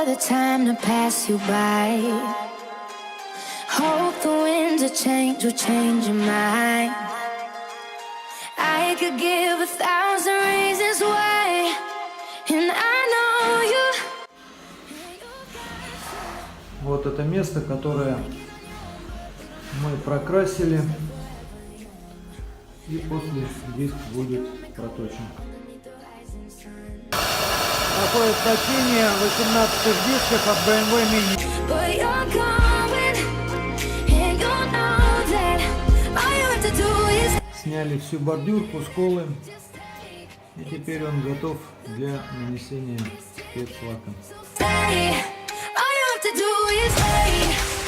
the time to pass you by. Hope the winds of change will change your mind. I could give 1,000 reasons why, and I know you. Вот это место, которое мы прокрасили, и после диск будет проточен. Такое точение 18 дисков от BMW Mini. But you're going, and you know that all you have to do is Сняли всю бордюрку, сколы, и теперь он готов для нанесения спецлака. stay. All you have to do is stay.